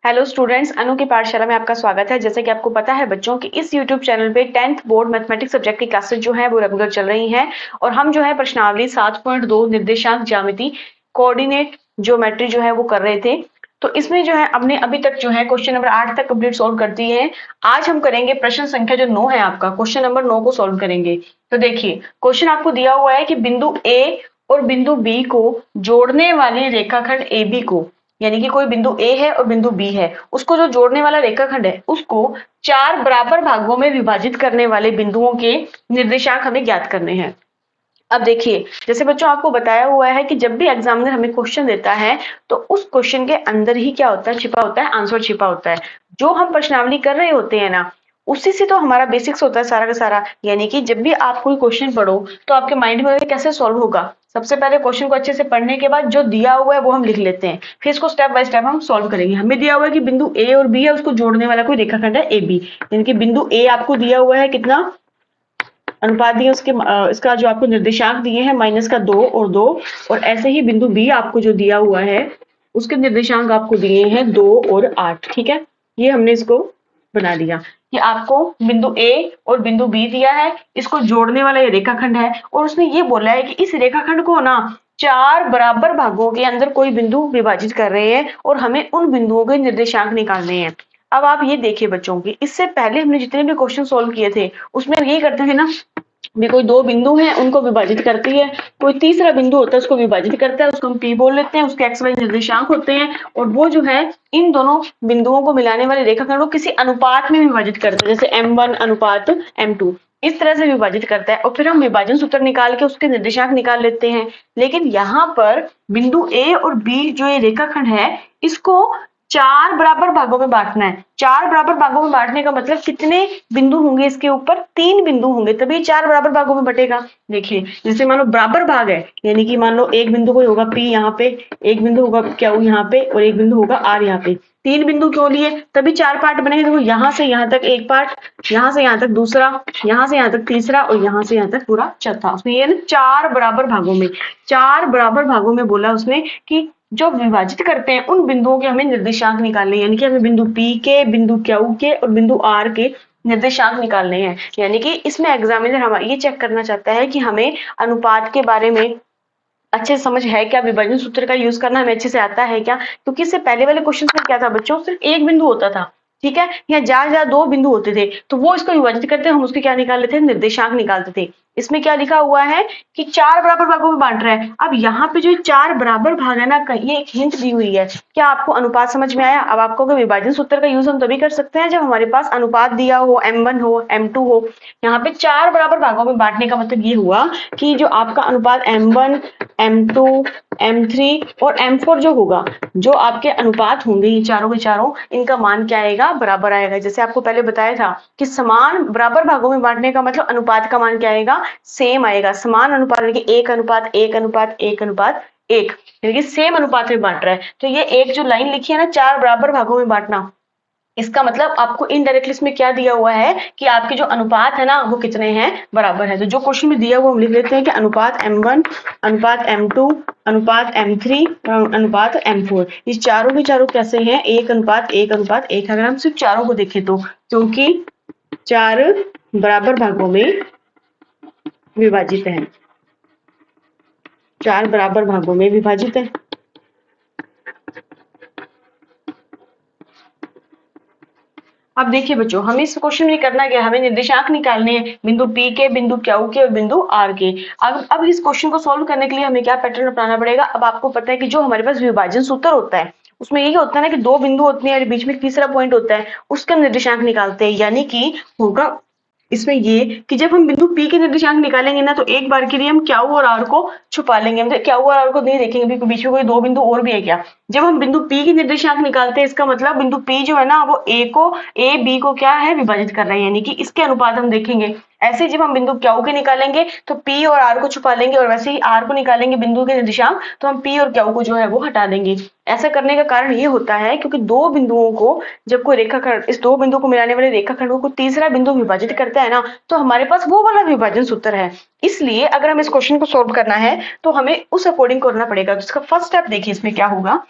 Hello students, अनु की पाठशाला में आपका स्वागत है। जैसे कि आपको पता है बच्चों की इस यूट्यूब चैनल पे 10th बोर्ड मैथमेटिक्स सब्जेक्ट की क्लासेस जो है वो रेगुलर चल रही हैं और हम जो है प्रश्नावली 7.2 निर्देशांक ज्यामिति कोऑर्डिनेट ज्योमेट्री जो है वो कर रहे थे। तो इसमें जो है हमने अभी तक जो है क्वेश्चन नंबर 8 तक कंप्लीट सॉल्व कर दिए हैं। आज हम करेंगे प्रश्न संख्या जो 9 है, आपका क्वेश्चन नंबर 9 को सॉल्व करेंगे। तो देखिए, क्वेश्चन आपको दिया हुआ है कि बिंदु ए और बिंदु बी को जोड़ने वाले रेखाखंड ए बी को, यानी कि कोई बिंदु ए है और बिंदु बी है, उसको जो जोड़ने वाला रेखाखंड है उसको 4 बराबर भागों में विभाजित करने वाले बिंदुओं के निर्देशांक हमें ज्ञात करने हैं। अब देखिए, जैसे बच्चों आपको बताया हुआ है कि जब भी एग्जामिनर हमें क्वेश्चन देता है तो उस क्वेश्चन के अंदर ही क्या होता है, छिपा होता है आंसर, छिपा होता है। जो हम प्रश्नावली कर रहे होते हैं ना, उसी से तो हमारा बेसिक्स होता है सारा का सारा। यानी कि जब भी आप कोई क्वेश्चन पढ़ो तो आपके माइंड में कैसे सॉल्व होगा, सबसे पहले क्वेश्चन को अच्छे से पढ़ने के बाद जो दिया हुआ है वो हम लिख लेते हैं, फिर इसको स्टेप बाय स्टेप हम सॉल्व करेंगे। हमें दिया हुआ है कि बिंदु ए और बी है, उसको जोड़ने वाला कोई रेखाखंड है ए बी, यानी कि बिंदु ए आपको दिया हुआ है कितना अनुपात दिए उसके, इसका जो आपको निर्देशांक दिए हैं -2 और 2, और ऐसे ही बिंदु बी आपको जो दिया हुआ है उसके निर्देशांक आपको दिए हैं 2 और 8। ठीक है, ये हमने इसको बना लिया कि आपको बिंदु ए और बिंदु बी दिया है, इसको जोड़ने वाला ये रेखाखंड है और उसने ये बोला है कि इस रेखाखंड को ना 4 बराबर भागों के अंदर कोई बिंदु विभाजित कर रहे हैं और हमें उन बिंदुओं के निर्देशांक निकालने हैं। अब आप ये देखिए बच्चों की, इससे पहले हमने जितने भी क्वेश्चन सॉल्व किए थे उसमें ये करते थे ना, कोई दो बिंदु हैं उनको विभाजित करती है, कोई तीसरा बिंदु होता है उसको विभाजित करता है, उसको हम पी बोल लेते हैं, उसके एक्स वाई निर्देशांक होते हैं और वो जो है इन दोनों बिंदुओं को मिलाने वाले रेखाखंड को किसी अनुपात में विभाजित करता है, जैसे m1 अनुपात m2, इस तरह से विभाजित करता है और फिर हम विभाजन सूत्र निकाल के उसके निर्देशांक निकाल लेते हैं। लेकिन यहाँ पर बिंदु ए और बी जो ये रेखाखंड है इसको 4 बराबर भागों में बांटना है। 4 बराबर भागों में बांटने का मतलब कितने बिंदु होंगे, इसके ऊपर 3 बिंदु होंगे तभी 4 बराबर भागों में बटेगा। देखिए, जैसे मान लो बराबर भाग है, यानी कि मान लो एक बिंदु कोई होगा P यहाँ पे, एक बिंदु होगा Q यहाँ पे और एक बिंदु होगा R यहाँ पे। 3 बिंदु क्यों लिए, तभी 4 पार्ट बनेंगे। देखो, यहाँ से यहाँ तक एक पार्ट, यहाँ से यहाँ तक दूसरा, यहाँ से यहाँ तक तीसरा और यहाँ से यहाँ तक पूरा चौथा। उसमें ये ना 4 बराबर भागों में, 4 बराबर भागों में बोला उसने कि जो विभाजित करते हैं उन बिंदुओं के हमें निर्देशांक निकालने हैं, यानी कि हमें बिंदु P के, बिंदु Q के और बिंदु R के निर्देशांक निकालने हैं। यानी कि इसमें एग्जामिनर हमारा ये चेक करना चाहता है कि हमें अनुपात के बारे में अच्छे से समझ है क्या, विभाजन सूत्र का यूज करना हमें अच्छे से आता है क्या। क्योंकि इससे पहले वाले क्वेश्चन में क्या था बच्चों, सिर्फ एक बिंदु होता था, ठीक है, या ज्यादा दो बिंदु होते थे, तो वो इसको विभाजित करते हम उसके क्या निकाल लेते हैं, निर्देशांक निकालते थे। इसमें क्या लिखा हुआ है कि 4 बराबर भागों में बांट रहा है। अब यहाँ पे जो 4 बराबर भाग है ना, ये एक हिंट दी हुई है। क्या आपको अनुपात समझ में आया? अब आपको विभाजन सूत्र का यूज हम तभी कर सकते हैं जब हमारे पास अनुपात दिया हो, m1 हो, m2 हो। यहाँ पे 4 बराबर भागों में बांटने का मतलब ये हुआ कि जो आपका अनुपात m1, m2, m3 और m4 जो होगा, जो आपके अनुपात होंगे ये चारों के चारों, इनका मान क्या आएगा, बराबर आएगा। जैसे आपको पहले बताया था कि समान बराबर भागों में बांटने का मतलब अनुपात का मान क्या आएगा, सेम आएगा। समान अनुपात यानी कि 1 अनुपात 1 अनुपात 1 अनुपात 1, यानी कि सेम अनुपात में बांट रहा है। तो ये एक जो लाइन लिखी है ना, 4 बराबर भागों में बांटना, इसका मतलब आपको इनडायरेक्टली इसमें क्या दिया हुआ है कि आपके जो अनुपात है ना वो कितने हैं, बराबर है। तो जो क्वेश्चन में दिया हुआ हम लिख लेते हैं कि अनुपात m1, अनुपात m2, अनुपात m3 और अनुपात m4, ये चारों के चारों कैसे हैं, 1 अनुपात 1 अनुपात 1। अगर हम सिर्फ चारों को देखें तो, क्योंकि 4 बराबर भागों में विभाजित है, 4 बराबर भागों में विभाजित है। अब देखिए बच्चों, हमें इस क्वेश्चन में करना क्या, हमें निर्देशांक निकालने हैं बिंदु P के, बिंदु Q के और बिंदु R के। अब इस क्वेश्चन को सॉल्व करने के लिए हमें क्या पैटर्न अपनाना पड़ेगा। अब आपको पता है कि जो हमारे पास विभाजन सूत्र होता है उसमें यही होता है ना कि दो बिंदु होते हैं और बीच में एक तीसरा पॉइंट होता है, उसका निर्देशांक निकालते हैं। यानी कि होगा इसमें ये कि जब हम बिंदु P के निर्देशांक निकालेंगे ना, तो एक बार के लिए हम Q और R को छुपा लेंगे, मतलब Q और R को नहीं देखेंगे, बीच में कोई दो बिंदु और भी है क्या। जब हम बिंदु P के निर्देशांक निकालते हैं, इसका मतलब बिंदु P जो है ना वो A B को क्या है, विभाजित कर रहा है, यानी कि इसके अनुपात हम देखेंगे। ऐसे जब हम बिंदु Q के निकालेंगे तो P और R को छुपा लेंगे, और वैसे ही R को निकालेंगे बिंदु के निर्देशांक, तो हम P और Q को जो है वो हटा देंगे। ऐसा करने का कारण ये होता है क्योंकि दो बिंदुओं को जब कोई रेखाखंड, इस दो बिंदु को मिलाने वाले रेखाखंड को तीसरा बिंदु विभाजित करता है ना, तो हमारे पास वो वाला विभाजन सूत्र है। इसलिए अगर हमें इस क्वेश्चन को सोल्व करना है तो हमें उस अकॉर्डिंग करना पड़ेगा। तो इसका फर्स्ट स्टेप देखिए इसमें क्या होगा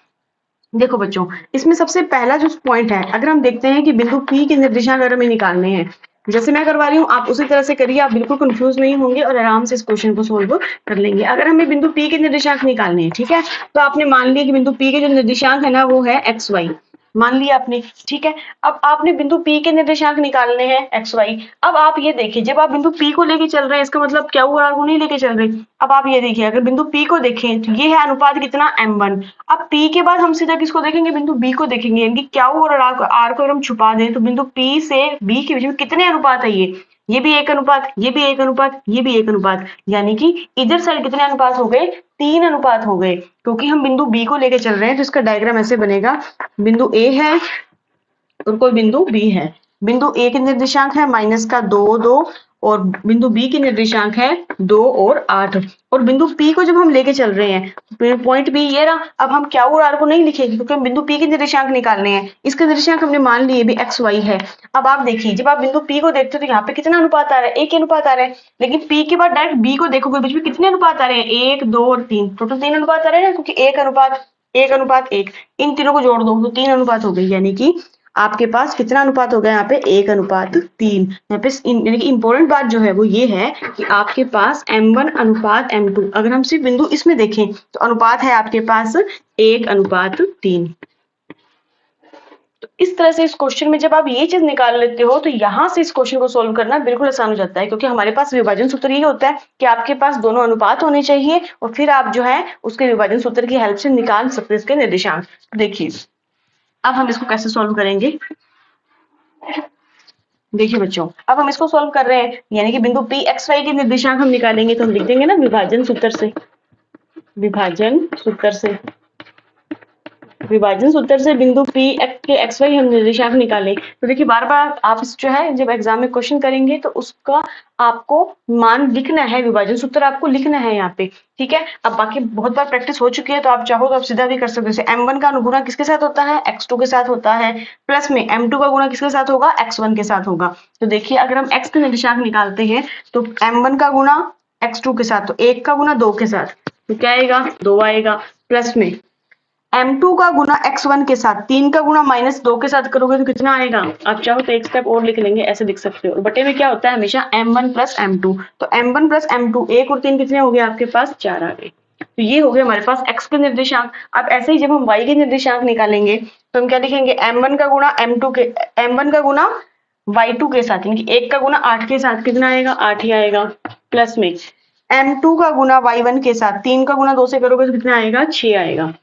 देखो बच्चों, इसमें सबसे पहला जो पॉइंट है, अगर हम देखते हैं कि बिंदु P के निर्देशांक अगर हमें निकालने हैं, जैसे मैं करवा रही हूँ आप उसी तरह से करिए, आप बिल्कुल कंफ्यूज नहीं होंगे और आराम से इस क्वेश्चन को सोल्व कर लेंगे। अगर हमें बिंदु P के निर्देशांक निकालने हैं, ठीक है, तो आपने मान लिया कि बिंदु P के जो निर्देशांक है ना वो है एक्स वाई, मान लिया आपने, ठीक है। अब आपने बिंदु P के निर्देशांक निकालने हैं एक्स वाई। अब आप ये देखिए, जब आप बिंदु P को लेके चल रहे हैं, इसका मतलब क्या हुआ, आर को नहीं लेके चल रहे। अब आप ये देखिए, अगर बिंदु P को देखें तो ये है अनुपात कितना m1। अब P के बाद हम सीधा किसको देखेंगे, बिंदु B को देखेंगे, यानी कि क्या और आर को अगर हम छुपा दें तो बिंदु P से B के बीच में कितने अनुपात है, ये भी एक अनुपात, ये भी एक अनुपात, ये भी एक अनुपात, यानी कि इधर साइड कितने अनुपात हो गए, 3 अनुपात हो गए। क्योंकि हम बिंदु B को लेके चल रहे हैं तो इसका डायग्राम ऐसे बनेगा, बिंदु A है और कोई बिंदु B है। बिंदु A के निर्देशांक है -2 और बिंदु B के निर्देशांक है 2 और 8। और बिंदु P को जब हम लेके चल रहे हैं, पॉइंट B ये रहा। अब हम क्या और R को नहीं लिखेंगे क्योंकि हम बिंदु P के निर्देशांक निकालने हैं। इसके निर्देशांक हमने मान लिए भी x y है। अब आप देखिए, जब आप बिंदु P को देखते हो तो यहाँ पे कितना अनुपात आ रहा है, एक अनुपात आ रहा है। लेकिन P के बाद डायरेक्ट B को देखोगे, बीच में कितने अनुपात आ रहे हैं, 1 2 और 3, टोटल 3 अनुपात आ रहे हैं ना, क्योंकि एक अनुपात एक अनुपात एक, इन तीनों को जोड़ दो तो 3 अनुपात हो गई। यानी कि आपके पास कितना अनुपात हो गया यहाँ पे, 1:3। यहाँ पे यानी कि इंपॉर्टेंट बात जो है वो ये है कि आपके पास m1 अनुपात m2, अगर हम सिर्फ बिंदु इसमें देखें तो अनुपात है आपके पास 1:3। तो इस तरह से इस क्वेश्चन में जब आप ये चीज निकाल लेते हो तो यहाँ से इस क्वेश्चन को सोल्व करना बिल्कुल आसान हो जाता है, क्योंकि हमारे पास विभाजन सूत्र ये होता है कि आपके पास दोनों अनुपात होने चाहिए और फिर आप जो है उसके विभाजन सूत्र की हेल्प से निकाल सकते हैं इसके निर्देशांक। देखिए अब हम इसको कैसे सॉल्व करेंगे, देखिए बच्चों, अब हम इसको सॉल्व कर रहे हैं, यानी कि बिंदु P x y के निर्देशांक हम निकालेंगे तो हम लिख देंगे ना विभाजन सूत्र से, विभाजन सूत्र से, विभाजन सूत्र से बिंदु P के x y हम निर्देशांक निकालें। तो देखिए बार बार आप इस जो है जब एग्जाम में क्वेश्चन करेंगे तो उसका आपको मान लिखना है, विभाजन सूत्र आपको लिखना है यहाँ पे, ठीक है। अब बाकी बहुत बार प्रैक्टिस हो चुकी है तो आप चाहो तो आप सीधा भी कर सकते हो। जैसे m1 का अनुगुणा किसके साथ होता है, x2 के साथ होता है, प्लस में m2 का गुणा किसके साथ होगा, x1 के साथ होगा। तो देखिए अगर हम x के निर्देशांक निकालते हैं तो m1 का गुणा x2 के साथ, तो 1 का गुणा 2 के साथ तो क्या आएगा, 2 आएगा, प्लस में m2 का गुना x1 के साथ, 3 का गुना -2 के साथ करोगे तो कितना आएगा, आप चाहो तो एक स्टेप और लिख लेंगे, ऐसे लिख सकते हो। और बटे में क्या होता है हमेशा m1 प्लस m2, तो m1 प्लस m2 1 और 3 कितने हो गए आपके पास, 4 आ गए। तो ये हो गए हमारे पास x के निर्देशांक। अब ऐसे ही जब हम y के निर्देशांक निकालेंगे तो हम क्या लिखेंगे, m1 का गुना m2 के, m1 का गुना y2 के साथ, यानी कि 1 का गुना 8 के साथ कितना आएगा, 8 ही आएगा, प्लस में m2 का गुना y1 के साथ, 3 का गुना 2 से करोगे तो कितना आएगा, 6 आएगा।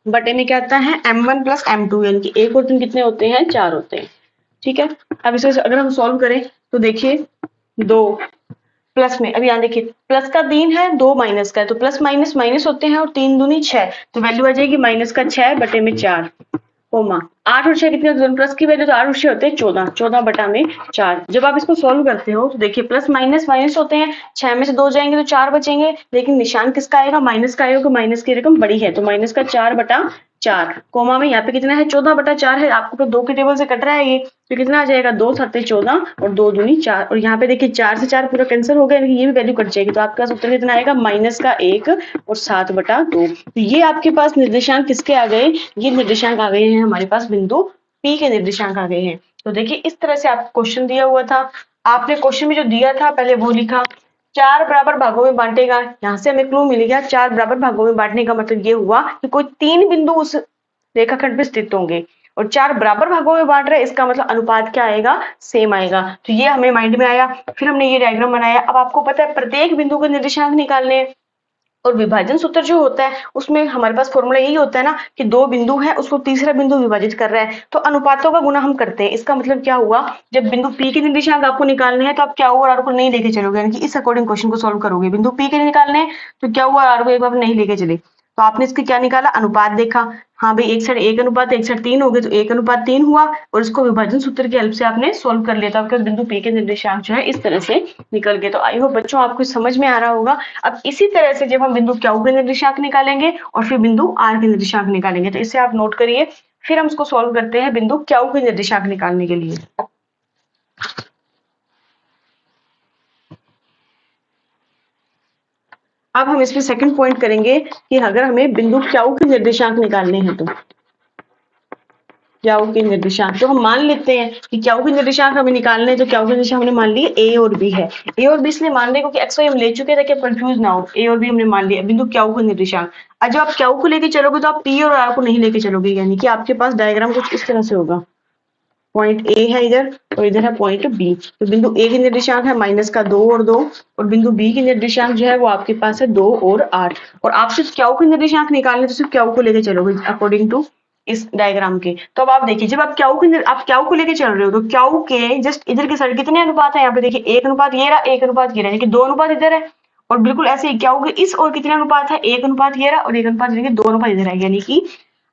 बटे में क्या आता है m1 प्लस m2, यानी कि 1 और 3 कितने होते हैं, 4 होते हैं, ठीक है। अब इसे अगर हम सॉल्व करें तो देखिए 2 प्लस में, अब यहाँ देखिए प्लस का 3 है, 2 माइनस का है, तो प्लस माइनस माइनस होते हैं और 3 दूनी 6, तो वैल्यू आ जाएगी -6 बटे में 4, कोमा 8 और 6 कितने होते हैं, प्लस की वैल्यू तो 8 और 6 होते हैं 14, 14 बटा में 4। जब आप इसको सॉल्व करते हो तो देखिए प्लस माइनस माइनस होते हैं, 6 में से 2 जाएंगे तो 4 बचेंगे, लेकिन निशान किसका आएगा, माइनस का आएगा, माइनस की रकम बड़ी है तो माइनस का 4 बटा 4, कोमा में यहाँ पे कितना है, 14 बटा 4 है। आपको तो 2 के टेबल से कट रहा है ये, तो कितना आ जाएगा, 2 7 14 और 2 दूनी 4, और यहाँ पे देखिए 4 से 4 पूरा कैंसिल हो गया, ये भी वैल्यू कट जाएगी, तो आपके पास उत्तर कितना आएगा, -1 और 7 बटा 2। तो ये आपके पास निर्देशांक किसके आ गए, ये निर्देशांक आ गए हैं हमारे पास बिंदु P के निर्देशांक आ गए हैं। तो देखिए इस तरह से आपको क्वेश्चन दिया हुआ था, आपने क्वेश्चन में जो दिया था पहले वो लिखा, 4 बराबर भागों में बांटेगा, यहाँ से हमें क्लू मिल गया, 4 बराबर भागों में बांटने का मतलब ये हुआ कि कोई 3 बिंदु उस रेखाखंड पे स्थित होंगे और 4 बराबर भागों में बांट रहे हैं, इसका मतलब अनुपात क्या आएगा, सेम आएगा। तो ये हमें माइंड में आया, फिर हमने ये डायग्राम बनाया। अब आपको पता है प्रत्येक बिंदु के निर्देशांक निकालने, और विभाजन सूत्र जो होता है उसमें हमारे पास फॉर्मूला यही होता है ना कि 2 बिंदु है उसको तीसरा बिंदु विभाजित कर रहा है, तो अनुपातों का गुना हम करते हैं। इसका मतलब क्या हुआ, जब बिंदु P के निर्देशांक आपको निकालने हैं तो आप क्या हुआ, R को नहीं लेके चलोगे, यानी कि इस अकॉर्डिंग क्वेश्चन को सॉल्व करोगे। बिंदु P के निकालने हैं तो क्या हुआ, R को एक बार नहीं लेके चले, तो आपने इसकी क्या निकाला, अनुपात देखा, हाँ भाई एक साइड 1:3 एक साइड 3 हो गए, तो 1:3 हुआ और इसको विभाजन सूत्र की हेल्प से आपने सोल्व कर लिया, तो आपके बिंदु P के निर्देशांक जो है इस तरह से निकल गए। तो आई होप बच्चों आपको समझ में आ रहा होगा। अब इसी तरह से जब हम बिंदु Q के निर्देशांक निकालेंगे और फिर बिंदु R के निर्देशांक निकालेंगे, तो इसे आप नोट करिए। फिर हम इसको सोल्व करते हैं बिंदु Q के निर्देशांक निकालने के लिए। अब हम इसमें सेकंड पॉइंट करेंगे कि अगर हमें बिंदु Q के निर्देशांक निकालने हैं तो क्याऊ के निर्देशांक। तो हम मान लेते हैं कि क्याऊ के निर्देशांक हमें निकालने हैं, तो क्याऊ के निर्देशांक हमने मान लिए ए और बी है। ए और बी इसलिए मान रहे क्योंकि एक्स वाई हम ले चुके थे, कि कंफ्यूज ना हो। ए और बी हमने मान लिया, बिंदु क्याऊ का निर्देशांक। अब जब आप क्याऊ को लेके चलोगे तो आप पी और आर को नहीं लेके चलोगे, यानी कि आपके पास डायग्राम कुछ इस तरह से होगा। पॉइंट ए है इधर और इधर है पॉइंट बी। तो बिंदु ए की निर्देशांक है -2 और 2, और बिंदु बी की निर्देशांक जो है वो आपके पास है 2 और 8। और आप सिर्फ क्याऊ के निर्देशांक निकालने तो सिर्फ क्याऊ को लेके चलोगे अकॉर्डिंग टू इस डायग्राम के। तो अब आप देखिए, जब आप क्याऊ को लेके चल रहे हो तो क्याऊ के जस्ट इधर के साइड कितने अनुपात है, यहाँ पे देखिए 1 अनुपात ये रहा, 1 अनुपात ये रहा, यानी कि 2 अनुपात इधर है। और बिल्कुल ऐसे ही क्याऊ के इस और कितने अनुपात है, 1 अनुपात ये रहा और 1 अनुपात यानी कि 2 अनुपात इधर है। यानी कि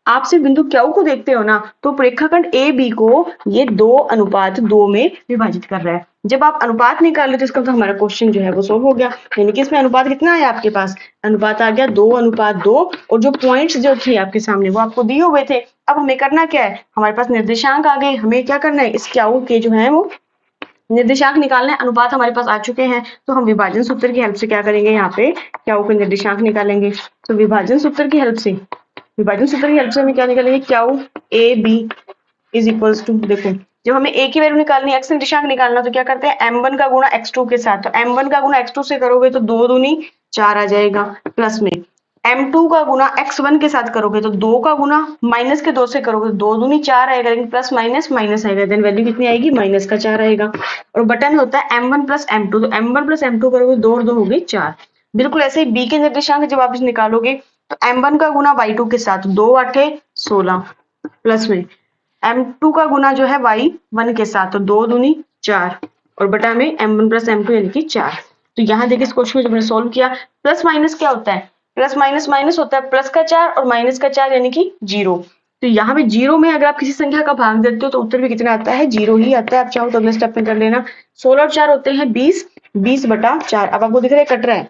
आप सिर्फ बिंदु क्याऊ को देखते हो ना, तो रेखाखंड ए बी को ये 2:2 में विभाजित कर रहा है। जब आप अनुपात निकाल लेते हो इसका मतलब हमारा क्वेश्चन जो है वो सोल्व हो गया। यानी कि इसमें अनुपात कितना है आपके पास, अनुपात आ गया 2:2, और जो पॉइंट्स जो थे आपके सामने वो आपको दिए हुए थे। अब हमें करना क्या है, हमारे पास निर्देशांक आ गए, हमें क्या करना है, इस क्याऊ के जो है वो निर्देशांक निकालना है। अनुपात हमारे पास आ चुके हैं, तो हम विभाजन सूत्र की हेल्प से क्या करेंगे, यहाँ पे क्याऊ के निर्देशांक निकालेंगे। तो विभाजन सूत्र की हेल्प से हमें क्या निकालेंगे, क्याऊ A B is equals to, देखो जब हमें ए की वैल्यू निकालनी है, एक्स निर्देशांक निकालना, तो क्या करते हैं m1 का गुणा x2 के साथ। तो m1 का गुणा x2 से करोगे तो 2 दूनी 4 आ जाएगा, प्लस में m2 का गुणा x1 के साथ करोगे तो 2 का गुणा -2 से करोगे तो 2 दूनी 4 आएगा, लेकिन प्लस माइनस माइनस आएगा, देन वैल्यू कितनी आएगी, -4 आएगा। और बटन में होता है m1 प्लस m2, तो m1 प्लस m2 करोगे 2 और 2 हो गई 4। बिल्कुल ऐसे ही b के निर्देशांक जब आप इसे निकालोगे तो m1 का गुणा y2 के साथ 2 8 16, प्लस में m2 का गुना जो है y1 के साथ, तो 2 दूनी 4 और बटा में m1 प्लस m2 यानी कि 4। तो यहाँ देखिए इस क्वेश्चन को जब मैंने सोल्व किया, प्लस माइनस क्या होता है, प्लस माइनस माइनस होता है, प्लस का 4 और माइनस का 4 यानी कि 0। तो यहाँ पे 0 में अगर आप किसी संख्या का भाग देते हो तो उत्तर भी कितना आता है, 0 ही आता है। आप चाहो तो अगले स्टेप में कर लेना। 16 और 4 होते हैं 20, 20/4। अब आपको दिख रहा है कट रहा है,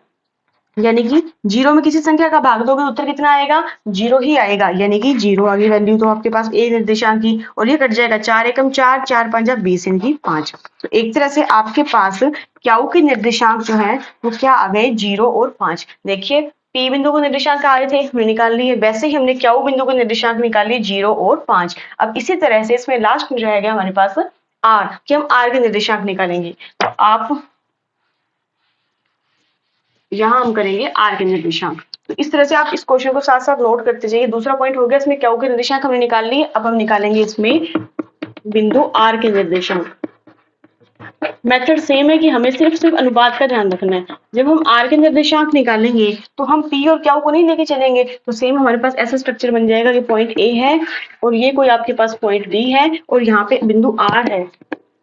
यानी कि 0 में किसी संख्या का भाग दोगे उत्तर कितना आएगा, 0 ही आएगा, यानी कि 0 आ गई वैल्यू। तो आपके पास ए निर्देशांक की, और ये कट जाएगा 4 एकम 4, 4 5 20 यानी कि 5। तो एक तरह से आपके पास क्याऊ के निर्देशांक जो है वो क्या आ गए, 0 और 5। देखिए पी बिंदु को निर्देशांक आ रहे थे, हमने निकाल लिए, वैसे ही हमने क्याऊ बिंदु को निर्देशांक निकाल लिए 0 और 5। अब इसी तरह से इसमें लास्ट में रहेगा हमारे पास आर, कि हम आर के निर्देशांक निकालेंगे। तो आप यहाँ हम करेंगे आर के निर्देशांक। तो इस तरह से आप इस क्वेश्चन को साथ साथ नोट करते जाइए। दूसरा पॉइंट हो गया, इसमें क्याऊ के निर्देशांक हमने निकाल लिए, अब हम निकालेंगे इसमें बिंदु आर के निर्देशांक। मेथड सेम है कि हमें सिर्फ अनुपात का ध्यान रखना है। जब हम आर के निर्देशांक निकालेंगे तो हम पी और क्याऊ को नहीं लेके चलेंगे, तो सेम हमारे पास ऐसा स्ट्रक्चर बन जाएगा कि पॉइंट ए है और ये कोई आपके पास पॉइंट बी है और यहाँ पे बिंदु आर है,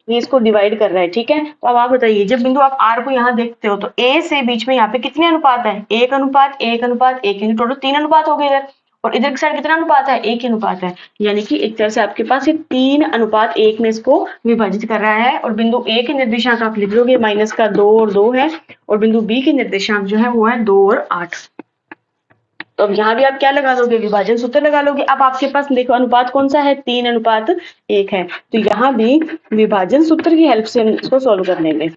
ये इसको डिवाइड कर रहा है, ठीक है। तो अब आप बताइए, जब बिंदु आप आर को यहाँ देखते हो तो ए से बीच में यहाँ पे कितने अनुपात है, 1 अनुपात 1 अनुपात 1, यानी टोटल 3 अनुपात हो गए इधर। और इधर की साइड कितना अनुपात है, 1 अनुपात है, यानी कि एक तरह से आपके पास ये 3:1 में इसको विभाजित कर रहा है। और बिंदु ए के निर्देशांक आप लिख लोगे -2 और 2 है, और बिंदु बी के निर्देशांक जो है वो है 2 और 8। तो अब यहाँ भी आप क्या लगा दोगे, विभाजन सूत्र लगा लोगे। अब आपके पास देखो अनुपात कौन सा है, 3:1 है, तो यहाँ भी विभाजन सूत्र की हेल्प से हम इसको सोल्व कर लेंगे।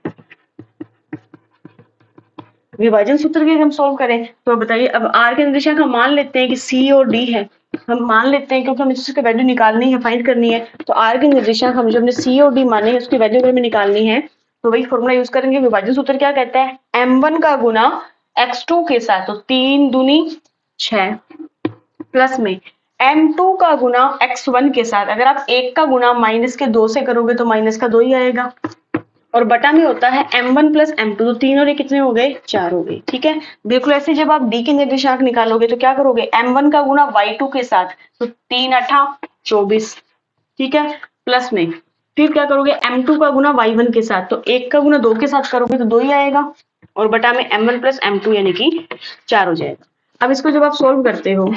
विभाजन सूत्र की हम सोल्व करें तो बताइए, अब आर के निर्देशांक हम मान लेते हैं कि सी और डी है, हम मान लेते हैं क्योंकि हमें इसकी वैल्यू निकालनी है, फाइंड करनी है। तो आर के निर्देशांक हम जो हमने सी और डी माने हैं उसकी वैल्यू हमें निकालनी है, तो वही फॉर्मूला यूज करेंगे। विभाजन सूत्र क्या कहता है, m1 का गुना x2 के साथ, तो 3 दूनी 6, प्लस में m2 का गुना x1 के साथ। अगर आप 1 का गुना -2 से करोगे तो -2 ही आएगा, और बटा में होता है m1 प्लस m2, तो 3 और ये कितने हो गए, 4 हो गए, ठीक है। बिल्कुल ऐसे जब आप d के निर्देशांक निकालोगे तो क्या करोगे, m1 का गुना y2 के साथ, तो 3 8 24, ठीक है, प्लस में फिर क्या करोगे, m2 का गुना y1 के साथ, तो 1 का गुना 2 के साथ करोगे तो 2 ही आएगा, और बटा में m1 प्लस m2 यानी कि 4 हो जाएगा। अब इसको जब आप सोल्व करते हो,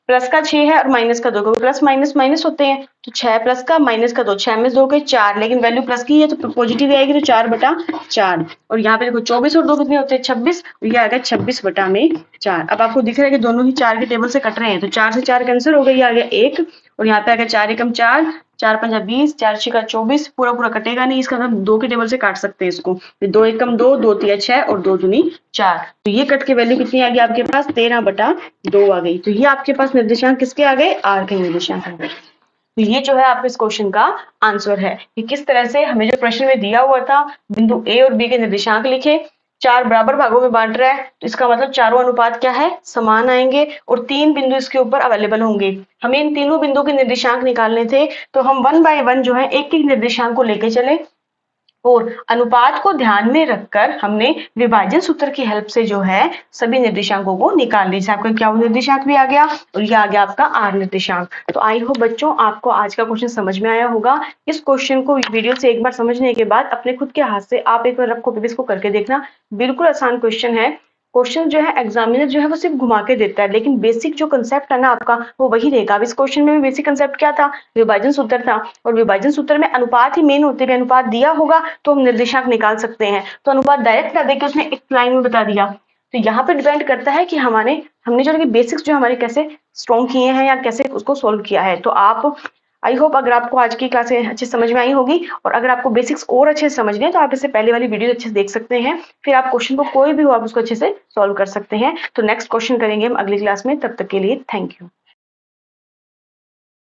प्लस का 6 है और माइनस का 2, क्योंकि प्लस माइनस माइनस होते हैं, तो 6 प्लस का माइनस का 2, 6 में 2 के 4, लेकिन वैल्यू प्लस की है तो पॉजिटिव आएगी, तो 4/4। और यहाँ पे देखो 24 और 2 कितने होते हैं, 26, और ये आ गया 26/4। अब आपको दिख रहा है कि दोनों ही 4 के टेबल से कट रहे हैं, तो 4 से 4 कैंसिल हो गई, आ गया 1, और यहाँ पे आ गया 4 एकम 4, 4 5 20, 4 6 24, पूरा पूरा कटेगा नहीं, इसका मतलब 2 के टेबल से काट सकते हैं इसको, 2 एकम 2, 2 3 6 और 2 दूनी 4। तो ये कट के वैल्यू कितनी आ गई आपके पास, 13/2 आ गई। तो ये आपके पास निर्देशांक किसके आ गए, आर के निर्देशांक आ गए। तो ये जो है आपके इस क्वेश्चन का आंसर है कि किस तरह से हमें जो प्रश्न में दिया हुआ था, बिंदु ए और बी के निर्देशांक लिखे, 4 बराबर भागों में बांट रहा है, तो इसका मतलब चारों अनुपात क्या है, समान आएंगे और 3 बिंदु इसके ऊपर अवेलेबल होंगे। हमें इन तीनों बिंदु के निर्देशांक निकालने थे, तो हम 1 बाय 1 जो है एक एक निर्देशांक को लेके चले और अनुपात को ध्यान में रखकर हमने विभाजन सूत्र की हेल्प से जो है सभी निर्देशांकों को निकाल लिया। आपका क्या निर्देशांक भी आ गया और ये आ गया आपका आर निर्देशांक। तो आई होप बच्चों आपको आज का क्वेश्चन समझ में आया होगा। इस क्वेश्चन को वीडियो से एक बार समझने के बाद अपने खुद के हाथ से आप एक बार रफ कॉपी पेस्ट को करके देखना। बिल्कुल आसान क्वेश्चन है। क्वेश्चन जो है एग्जामिनर जो है वो सिर्फ घुमा के देता है, लेकिन बेसिक जो कंसेप्ट है ना आपका वो वही रहेगा। अब इस क्वेश्चन में बेसिक कंसेप्ट क्या था, विभाजन सूत्र था, और विभाजन सूत्र में अनुपात ही मेन होते हैं। अनुपात दिया होगा तो हम निर्देशांक निकाल सकते हैं, तो अनुपात डायरेक्ट ना देके उसने एक लाइन में बता दिया। तो यहाँ पे डिपेंड करता है कि हमने जो बेसिक्स जो हमारे कैसे स्ट्रॉन्ग किए हैं या कैसे उसको सोल्व किया है। तो आप आई होप अगर आपको आज की क्लासें अच्छे समझ में आई होगी, और अगर आपको बेसिक्स और अच्छे से समझने हैं तो आप इससे पहले वाली वीडियो अच्छे से देख सकते हैं। फिर आप क्वेश्चन को कोई भी हो आप उसको अच्छे से सॉल्व कर सकते हैं। तो नेक्स्ट क्वेश्चन करेंगे हम अगली क्लास में। तब तक के लिए थैंक यू।